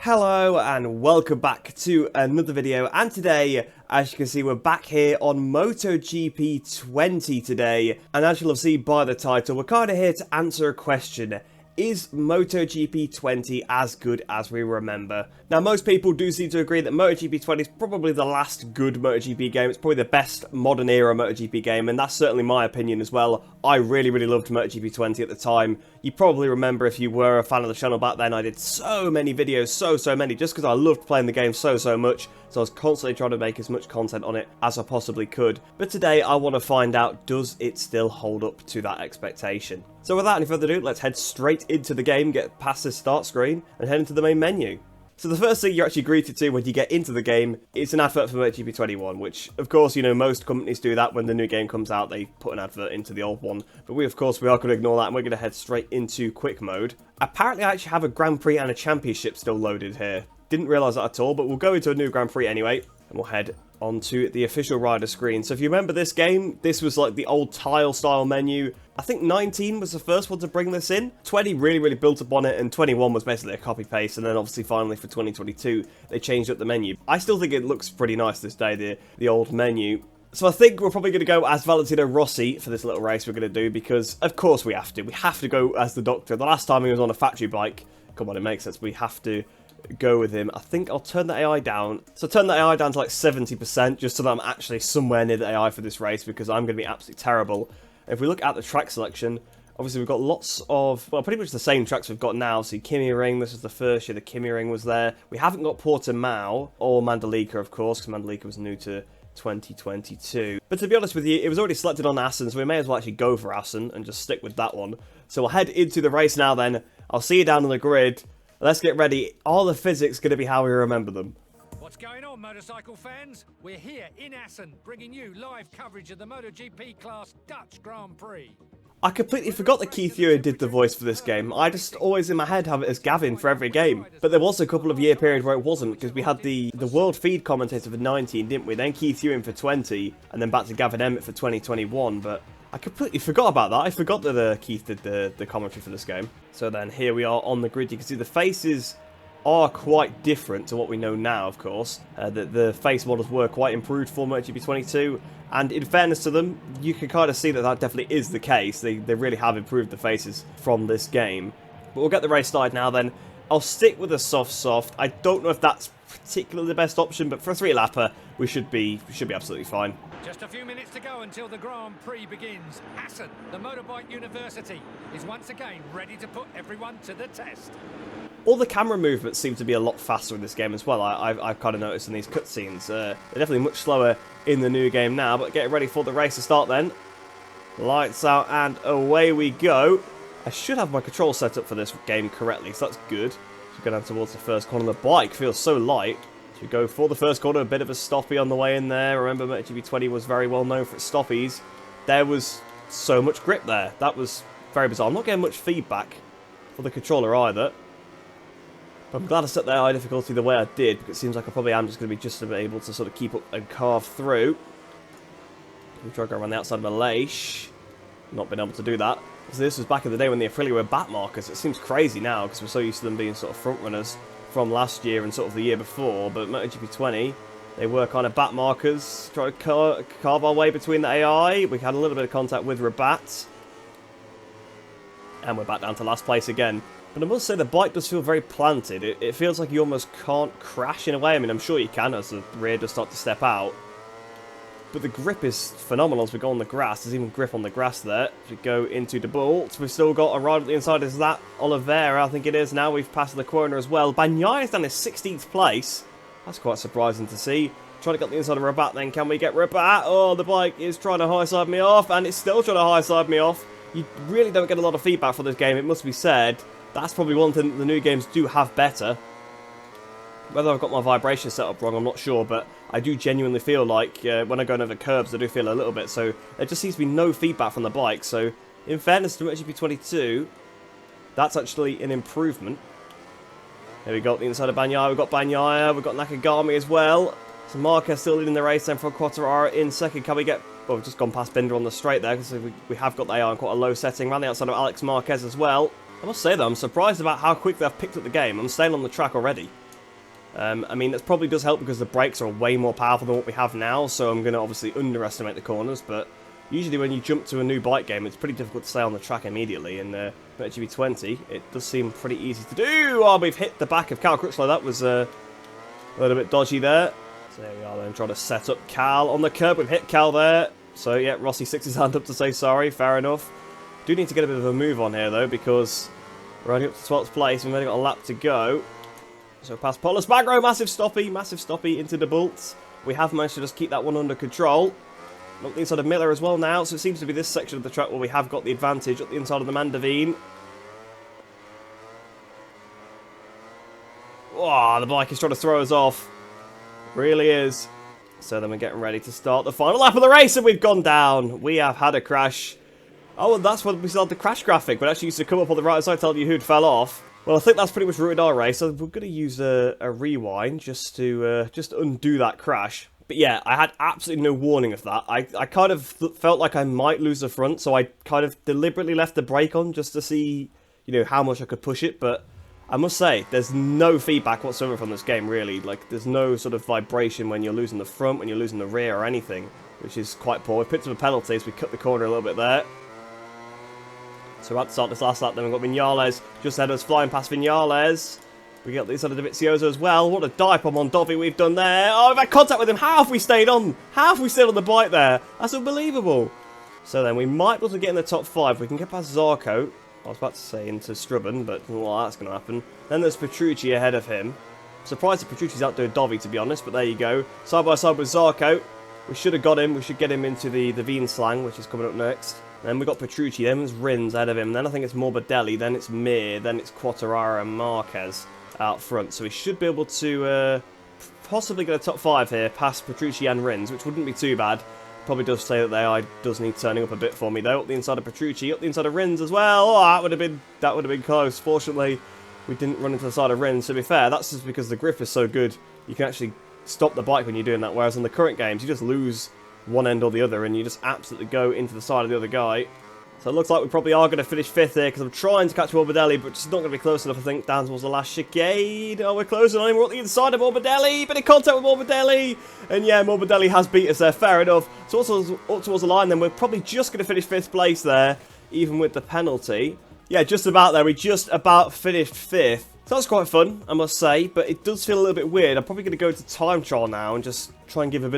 Hello and welcome back to another video, and today, as you can see, we're back here on MotoGP 20 today, and as you'll have seen by the title, we're kind of here to answer a question. Is MotoGP 20 as good as we remember? Now, most people do seem to agree that MotoGP 20 is probably the last good MotoGP game. It's probably the best modern era MotoGP game, and that's certainly my opinion as well. I really loved MotoGP 20 at the time. You probably remember, if you were a fan of the channel back then, I did so many videos, so many, just because I loved playing the game so much. So I was constantly trying to make as much content on it as I possibly could. But today I want to find out, does it still hold up to that expectation? So without any further ado, let's head straight into the game, get past this start screen, and head into the main menu. So the first thing you're actually greeted to when you get into the game is an advert for MotoGP 21, which, of course, you know, most companies do that when the new game comes out. They put an advert into the old one. But we, of course, we are going to ignore that, and we're going to head straight into quick mode. Apparently, I actually have a Grand Prix and a Championship still loaded here. Didn't realise that at all, but we'll go into a new Grand Prix anyway, and we'll head onto the official rider screen. So if you remember this game, this was like the old tile style menu. I think 19 was the first one to bring this in. 20 really built upon it, and 21 was basically a copy paste, and then obviously finally for 2022 they changed up the menu. I still think it looks pretty nice this day, the old menu. So I think we're probably going to go as Valentino Rossi for this little race we're going to do, because of course we have to. We have to go as the Doctor. The last time he was on a factory bike, come on, it makes sense. We have to go with him. I think I'll turn the AI down. So turn the AI down to like 70%, just so that I'm actually somewhere near the AI for this race, because I'm going to be absolutely terrible. If we look at the track selection, obviously we've got lots of, well, pretty much the same tracks we've got now. So Kimi Ring, this is the first year the Kimi Ring was there. We haven't got Portimao or Mandalika, of course, because Mandalika was new to 2022. But to be honest with you, it was already selected on Assen, so we may as well actually go for Assen and just stick with that one. So we'll head into the race now then. I'll see you down on the grid. Let's get ready. Are the physics going to be how we remember them? What's going on, motorcycle fans? We're here in Assen, bringing you live coverage of the MotoGP Class Dutch Grand Prix. I completely forgot that Keith Ewan did the voice for this game. I just always in my head have it as Gavin for every game. But there was a couple of year period where it wasn't, because we had the world feed commentator for 19, didn't we? Then Keith Ewan for 20, and then back to Gavin Emmett for 2021, but I completely forgot about that. I forgot that Keith did the commentary for this game. So then here we are on the grid. You can see the faces are quite different to what we know now, of course. The face models were quite improved for MotoGP 22, and in fairness to them, you can kind of see that that definitely is the case. They really have improved the faces from this game. But we'll get the race started now then. I'll stick with a soft. I don't know if that's particularly the best option, but for a 3-lapper, we should be absolutely fine. Just a few minutes to go until the Grand Prix begins. Assen, the motorbike university, is once again ready to put everyone to the test. All the camera movements seem to be a lot faster in this game as well. I've kind of noticed in these cutscenes. They're definitely much slower in the new game now, but get ready for the race to start then. Lights out and away we go. I should have my control set up for this game correctly, so that's good. So we go down towards the first corner. The bike feels so light. So we go for the first corner, a bit of a stoppie on the way in there. Remember, MotoGP 20 was very well known for its stoppies. There was so much grip there. That was very bizarre. I'm not getting much feedback for the controller either. But I'm glad I set the AI difficulty the way I did, because it seems like I probably am just going to be just able to sort of keep up and carve through. We try to go around the outside of Malaysia. Not been able to do that. So this was back in the day when the Aprilia were back markers. It seems crazy now, because we're so used to them being sort of front runners from last year and sort of the year before. But MotoGP 20, they were kind of back markers. Try to carve our way between the AI. We had a little bit of contact with Rabat. And we're back down to last place again. But I must say, the bike does feel very planted. It feels like you almost can't crash in a way. I mean, I'm sure you can as the rear does start to step out. But the grip is phenomenal as we go on the grass. There's even grip on the grass there. As we go into the Bolt, we've still got a rider at the inside. Is that Oliveira? I think it is now. We've passed the corner as well. Bagnaia is down in 16th place. That's quite surprising to see. Trying to get the inside of Rabat then. Can we get Rabat? Oh, the bike is trying to high side me off, and it's still trying to high side me off. You really don't get a lot of feedback for this game, it must be said. That's probably one thing that the new games do have better. Whether I've got my vibration set up wrong, I'm not sure, but I do genuinely feel like when I go over curbs, I do feel a little bit. So there just seems to be no feedback from the bike. So in fairness to MotoGP 22, that's actually an improvement. There we go, the inside of Bagnaia. We've got Bagnaia, we've got Nakagami as well. So Marquez still leading the race then for Quartararo in second. Can we get... Well, we've just gone past Binder on the straight there, because we have got the AI on quite a low setting. Around the outside of Alex Marquez as well. I must say though, I'm surprised about how quick they've picked up the game. I'm staying on the track already. I mean, that probably does help because the brakes are way more powerful than what we have now, so I'm going to obviously underestimate the corners, but usually when you jump to a new bike game, it's pretty difficult to stay on the track immediately. In MotoGP 20, it does seem pretty easy to do. Oh, we've hit the back of Cal Crutchlow. That was a little bit dodgy there. So there we are then, trying to set up Cal on the curb. We've hit Cal there. So yeah, Rossi sticks his hand up to say sorry. Fair enough. Do need to get a bit of a move on here though, because we're only up to 12th place. We've only got a lap to go. So past Paulus Magro, massive stoppy into the bolts. We have managed to just keep that one under control. Up the inside of Miller as well now, so it seems to be this section of the track where we have got the advantage up the inside of the Mandavine. Oh, the bike is trying to throw us off. Really is. So then we're getting ready to start the final lap of the race, and we've gone down. We have had a crash. Oh, and that's when we saw the crash graphic, but actually used to come up on the right side telling you who'd fell off. Well, I think that's pretty much ruined our race, so we're going to use a rewind just to undo that crash. But yeah, I had absolutely no warning of that. I kind of felt like I might lose the front, so I kind of deliberately left the brake on just to see, you know, how much I could push it. But I must say, there's no feedback whatsoever from this game, really. Like, there's no sort of vibration when you're losing the front, when you're losing the rear or anything, which is quite poor. We picked up a penalty, so we cut the corner a little bit there. So we're about to start this last lap, then we've got Viñales just ahead of us, flying past Viñales. We get this out of Dovizioso as well. What a dive on Mondovi we've done there. Oh, we've had contact with him. How have we stayed on? How have we stayed on the bike there? That's unbelievable. So then we might be able to get in the top 5. We can get past Zarco. I was about to say into Strubben, but well, that's going to happen. Then there's Petrucci ahead of him. Surprised that Petrucci's outdoing Dovi, to be honest, but there you go. Side by side with Zarco. We should have got him. We should get him into the Veen Slang, which is coming up next. Then we've got Petrucci, then there's Rins ahead of him, then I think it's Morbidelli, then it's Mir, then it's Quartararo and Marquez out front. So we should be able to possibly get a top 5 here, past Petrucci and Rins, which wouldn't be too bad. Probably does say that the AI does need turning up a bit for me though. Up the inside of Petrucci, up the inside of Rins as well. Oh, that would have been close. Fortunately, we didn't run into the side of Rins. To be fair, that's just because the grip is so good. You can actually stop the bike when you're doing that, whereas in the current games, you just lose one end or the other, and you just absolutely go into the side of the other guy. So it looks like we probably are going to finish 5th here, because I'm trying to catch Morbidelli, but it's not going to be close enough, I think, down towards the last chicane. Oh, we're closing on him. We're at the inside of Morbidelli, bit of contact with Morbidelli. And yeah, Morbidelli has beat us there, fair enough. So also up towards the line, then we're probably just going to finish 5th place there, even with the penalty. Yeah, just about there. We just about finished 5th. So that's quite fun, I must say, but it does feel a little bit weird. I'm probably going to go to time trial now and just try and give a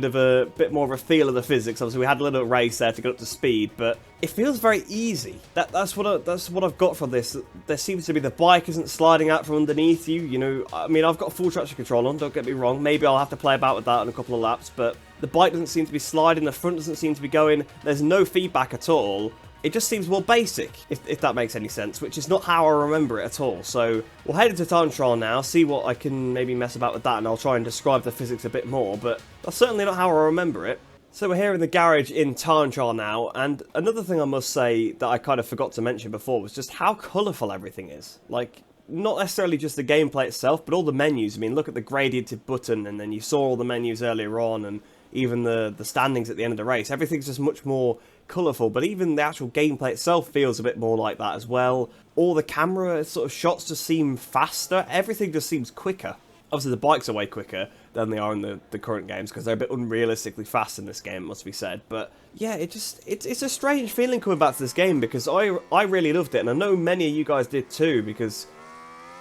bit more of a feel of the physics. Obviously, we had a little race there to get up to speed, but it feels very easy. That's what I've got from this. There seems to be the bike isn't sliding out from underneath you. You know, I mean, I've got full traction control on. Don't get me wrong. Maybe I'll have to play about with that in a couple of laps, but the bike doesn't seem to be sliding. The front doesn't seem to be going. There's no feedback at all. It just seems more basic, if that makes any sense, which is not how I remember it at all. So we'll head into time trial now, see what I can maybe mess about with that, and I'll try and describe the physics a bit more, but that's certainly not how I remember it. So we're here in the garage in time trial now, and another thing I must say that I kind of forgot to mention before was just how colourful everything is. Like, not necessarily just the gameplay itself, but all the menus. I mean, look at the gradiented button, and then you saw all the menus earlier on, and even the standings at the end of the race. Everything's just much more colourful, but even the actual gameplay itself feels a bit more like that as well. All the camera sort of shots just seem faster. Everything just seems quicker. Obviously, the bikes are way quicker than they are in the current games because they're a bit unrealistically fast in this game, it must be said. But yeah, it's a strange feeling coming back to this game because I really loved it, and I know many of you guys did too, because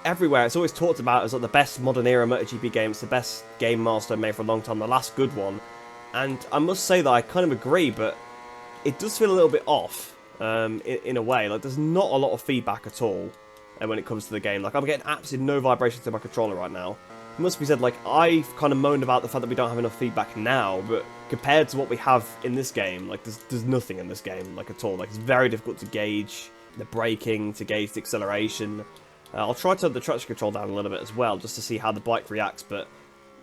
everywhere it's always talked about as like the best modern era MotoGP game. It's the best game milestone made for a long time, the last good one. And I must say that I kind of agree, but it does feel a little bit off in a way. Like, there's not a lot of feedback at all when it comes to the game. Like, I'm getting absolutely no vibrations to my controller right now. It must be said, like, I've kind of moaned about the fact that we don't have enough feedback now, but compared to what we have in this game, like, there's nothing in this game, like, at all. Like, it's very difficult to gauge the braking, to gauge the acceleration. I'll try to turn the traction control down a little bit as well, just to see how the bike reacts, but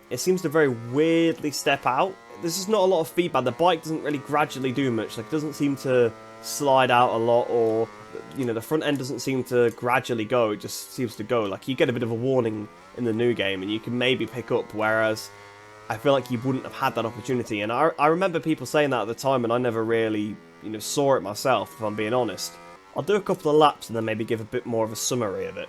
it seems to very weirdly step out. There's just not a lot of feedback. The bike doesn't really gradually do much. Like, it doesn't seem to slide out a lot, or, you know, the front end doesn't seem to gradually go. It just seems to go. Like, you get a bit of a warning in the new game, and you can maybe pick up, whereas I feel like you wouldn't have had that opportunity. And I remember people saying that at the time, and I never really, you know, saw it myself, if I'm being honest. I'll do a couple of laps and then maybe give a bit more of a summary of it.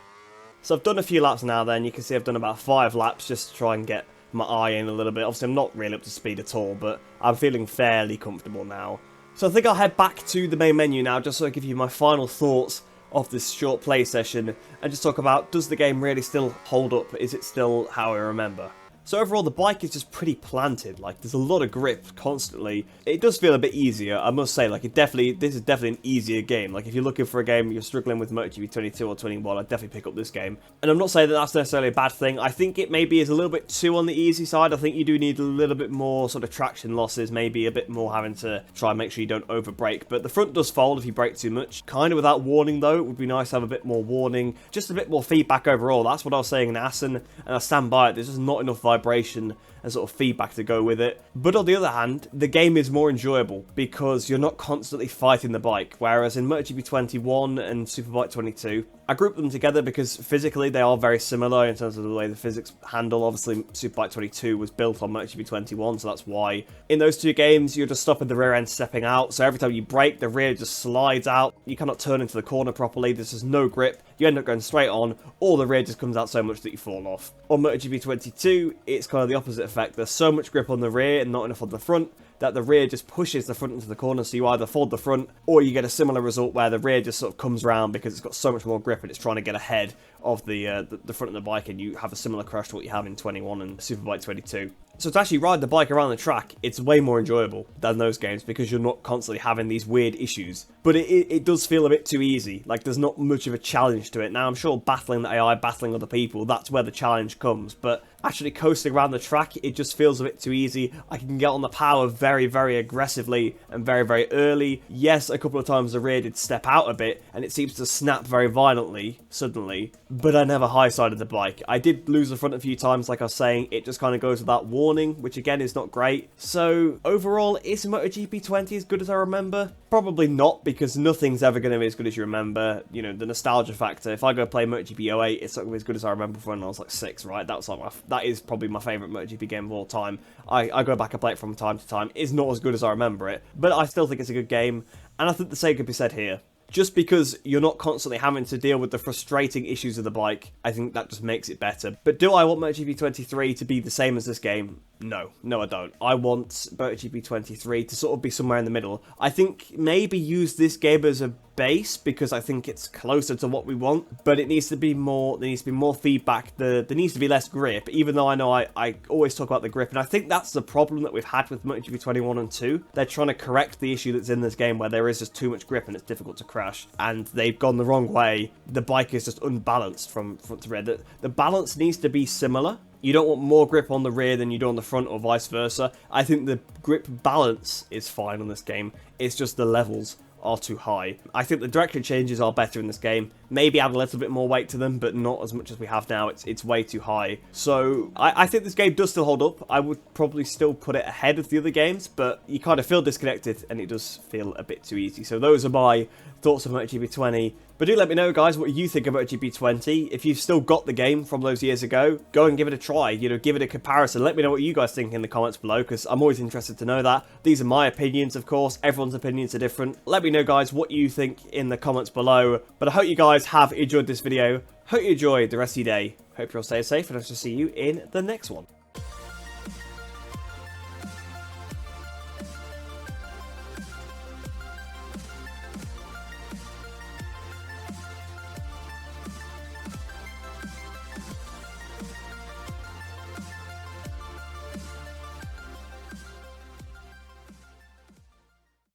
So I've done a few laps now then. You can see I've done about 5 laps just to try and get my eye in a little bit. Obviously I'm not really up to speed at all, but I'm feeling fairly comfortable now. So I think I'll head back to the main menu now just so I give you my final thoughts of this short play session and just talk about, does the game really still hold up? Is it still how I remember? So overall, the bike is just pretty planted. Like, there's a lot of grip constantly. It does feel a bit easier, I must say. Like, this is definitely an easier game. Like, if you're looking for a game, you're struggling with MotoGP 22 or 21, I'd definitely pick up this game. And I'm not saying that that's necessarily a bad thing. I think it maybe is a little bit too on the easy side. I think you do need a little bit more sort of traction losses, maybe a bit more having to try and make sure you don't over brake. But the front does fold if you brake too much. Kind of without warning, though. It would be nice to have a bit more warning. Just a bit more feedback overall. That's what I was saying in Assen, and I stand by it. There's just not enough vibration and sort of feedback to go with it. But on the other hand, the game is more enjoyable because you're not constantly fighting the bike, whereas in MotoGP 21 and Superbike 22, I grouped them together because physically they are very similar in terms of the way the physics handle. Obviously, Superbike 22 was built on MotoGP 21, so that's why. In those two games, you're just stopping the rear end stepping out, so every time you brake, the rear just slides out. You cannot turn into the corner properly, there's just no grip. You end up going straight on, or the rear just comes out so much that you fall off. On MotoGP 22, it's kind of the opposite effect. There's so much grip on the rear and not enough on the front that the rear just pushes the front into the corner, so you either fold the front or you get a similar result where the rear just sort of comes around because it's got so much more grip and it's trying to get ahead of the front of the bike, and you have a similar crash to what you have in 21 and Superbike 22. So to actually ride the bike around the track, it's way more enjoyable than those games because you're not constantly having these weird issues. But it does feel a bit too easy. Like, there's not much of a challenge to it. Now, I'm sure battling the AI, battling other people, that's where the challenge comes. But actually coasting around the track, it just feels a bit too easy. I can get on the power very, very aggressively and very, very early. Yes, a couple of times the rear did step out a bit, and it seems to snap very violently, suddenly. But I never high-sided the bike. I did lose the front a few times, like I was saying. It just kind of goes without warning, which again is not great. So overall, is MotoGP 20 as good as I remember? Probably not, because nothing's ever going to be as good as you remember. You know, the nostalgia factor. If I go play MotoGP 08, it's not going to be as good as I remember from when I was like 6, right? That is probably my favourite MotoGP game of all time. I go back and play it from time to time. It's not as good as I remember it, but I still think it's a good game, and I think the same could be said here. Just because you're not constantly having to deal with the frustrating issues of the bike, I think that just makes it better. But do I want MotoGP 23 to be the same as this game? No, I don't. I want MotoGP 23 to sort of be somewhere in the middle. I think maybe use this game as a base because I think it's closer to what we want, but it needs to be more. There needs to be more feedback. There needs to be less grip, even though I know I always talk about the grip, and I think that's the problem that we've had with MotoGP 21 and 2. They're trying to correct the issue that's in this game where there is just too much grip and it's difficult to crash, and they've gone the wrong way. The bike is just unbalanced from front to rear. The balance needs to be similar. You don't want more grip on the rear than you do on the front, or vice versa. I think the grip balance is fine on this game. It's just the levels are too high. I think the direction changes are better in this game. Maybe add a little bit more weight to them, but not as much as we have now. It's way too high. So I think this game does still hold up. I would probably still put it ahead of the other games, but you kind of feel disconnected and it does feel a bit too easy. So those are my thoughts of MotoGP 20. But do let me know, guys, what you think about MotoGP 20. If you've still got the game from those years ago, go and give it a try. You know, give it a comparison. Let me know what you guys think in the comments below, because I'm always interested to know that. These are my opinions, of course. Everyone's opinions are different. Let me know, guys, what you think in the comments below. But I hope you guys have enjoyed this video. Hope you enjoyed the rest of your day. Hope you'll stay safe, and I shall see you in the next one.